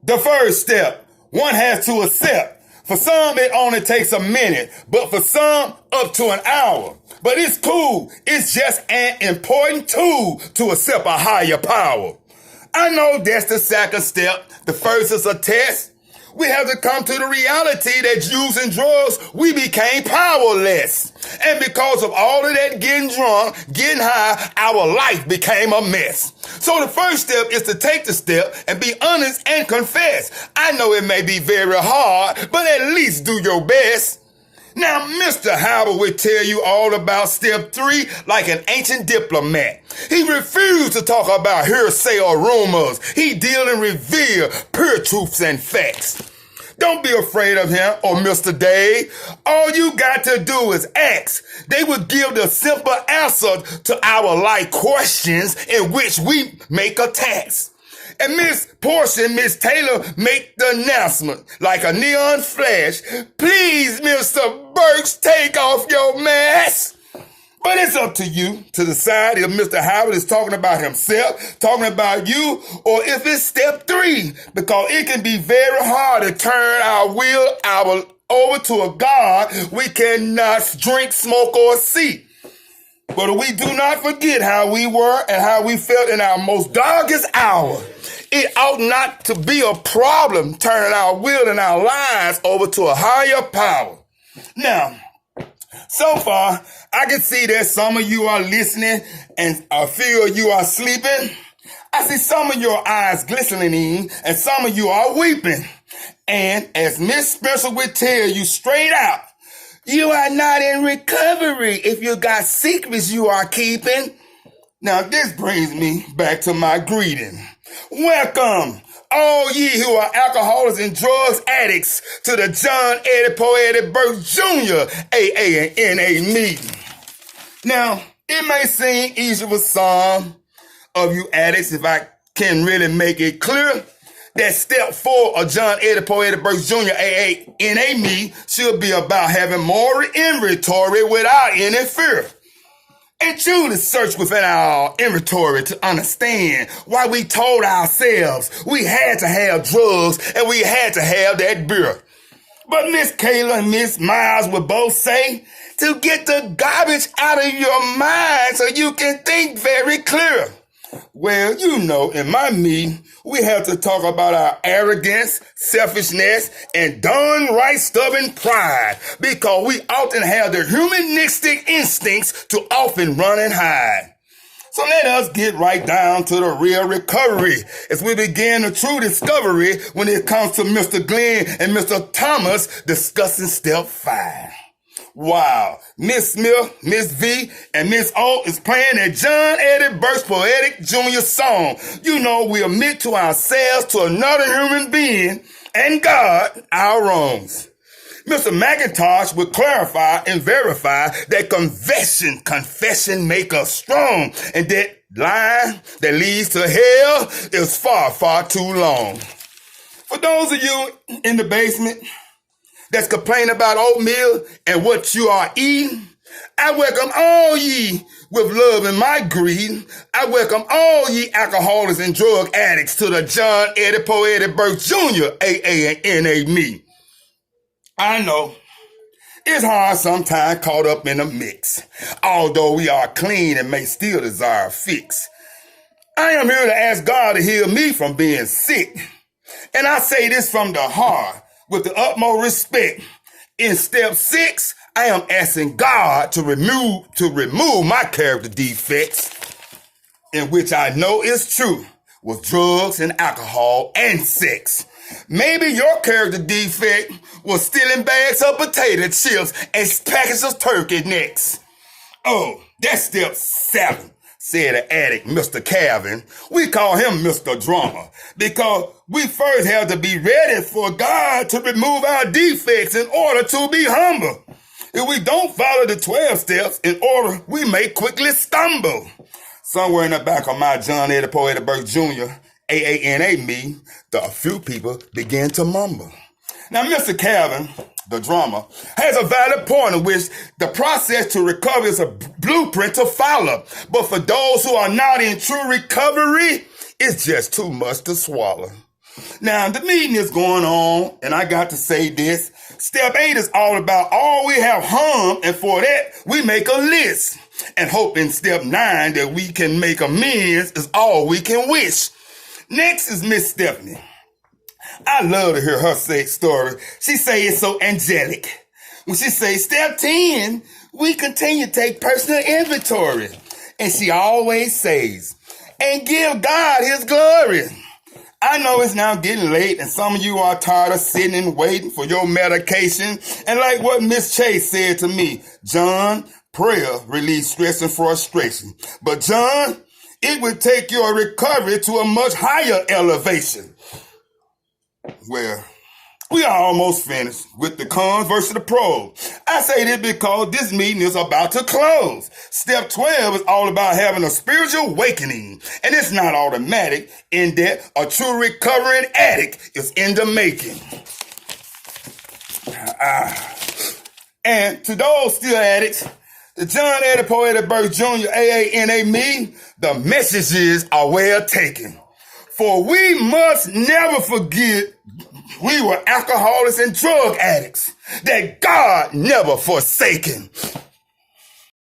The first step, one has to accept. For some, it only takes a minute, but for some, up to an hour. But it's cool. It's just an important tool to accept a higher power. I know that's the second step. The first is a test. We have to come to the reality that using drugs, we became powerless. And because of all of that getting drunk, getting high, our life became a mess. So the first step is to take the step and be honest and confess. I know it may be very hard, but at least do your best. Now, Mr. Howard will tell you all about step 3 like an ancient diplomat. He refused to talk about hearsay or rumors. He deal and reveal pure truths and facts. Don't be afraid of him or Mr. Dave. All you got to do is ask. They will give the simple answer to our life questions in which we make attacks. And Miss Portia, Miss Taylor make the announcement like a neon flash. Please, Mr. Burks, take off your mask. But it's up to you to decide if Mr. Howard is talking about himself, talking about you, or if it's step 3, because it can be very hard to turn our will over to a God we cannot drink, smoke, or see. But we do not forget how we were and how we felt in our most darkest hour. It ought not to be a problem turning our will and our lives over to a higher power. Now, so far, I can see that some of you are listening and I feel you are sleeping. I see some of your eyes glistening and some of you are weeping. And as Miss Spencer would tell you straight out, you are not in recovery if you got secrets you are keeping. Now this brings me back to my greeting. Welcome, all ye who are alcoholics and drugs addicts, to the John Eddie Poetic Burks Jr. AA and NA meeting. Now, it may seem easy for some of you addicts, if I can really make it clear, that step 4 of John Eddie Poetic Burks Jr. AA NA meeting should be about having moral inventory without any fear. And truly search within our inventory to understand why we told ourselves we had to have drugs and we had to have that beer. But Miss Kayla and Miss Miles would both say to get the garbage out of your mind so you can think very clear. Well, you know, in my meeting, we have to talk about our arrogance, selfishness, and downright stubborn pride, because we often have the humanistic instincts to often run and hide. So let us get right down to the real recovery as we begin the true discovery when it comes to Mr. Glenn and Mr. Thomas discussing step 5. Wow, Miss Smith, Miss V, and Miss O is playing that John Eddie Burks Poetic Jr. song. You know, we admit to ourselves, to another human being, and God, our wrongs. Mr. McIntosh would clarify and verify that confession make us strong, and that line that leads to hell is far, far too long. For those of you in the basement that's complaining about oatmeal and what you are eating, I welcome all ye with love and my greed. I welcome all ye alcoholics and drug addicts to the John Eddie Poetic Burks Jr. AA and NA meeting. I know it's hard sometimes caught up in the mix, although we are clean and may still desire a fix. I am here to ask God to heal me from being sick. And I say this from the heart, with the utmost respect. In step 6, I am asking God to remove my character defects, in which I know is true, with drugs and alcohol and sex. Maybe your character defect was stealing bags of potato chips and packets of turkey necks. Oh, that's step 7. Said the addict, Mr. Calvin. We call him Mr. Drummer because we first have to be ready for God to remove our defects in order to be humble. If we don't follow the 12 steps in order, we may quickly stumble. Somewhere in the back of my John Eddie Poetic Burks Jr. AANA meeting, a few people began to mumble. Now, Mr. Calvin, the drummer, has a valid point in which the process to recover is a blueprint to follow. But for those who are not in true recovery, it's just too much to swallow. Now, the meeting is going on, and I got to say this. Step 8 is all about all we have harmed, and for that, we make a list. And hope in step 9 that we can make amends is all we can wish. Next is Miss Stephanie. I love to hear her say story. She say it's so angelic. When she say step 10, we continue to take personal inventory. And she always says, and give God his glory. I know it's now getting late and some of you are tired of sitting and waiting for your medication. And like what Miss Chase said to me, John, prayer relieves stress and frustration. But John, it would take your recovery to a much higher elevation. Well, we are almost finished with the cons versus the pros. I say this because this meeting is about to close. Step 12 is all about having a spiritual awakening. And it's not automatic in that a true recovering addict is in the making. And to those still addicts, the John Eddie Poetic Burks Jr. AANA me, the messages are well taken. For we must never forget we were alcoholics and drug addicts, that God never forsaken.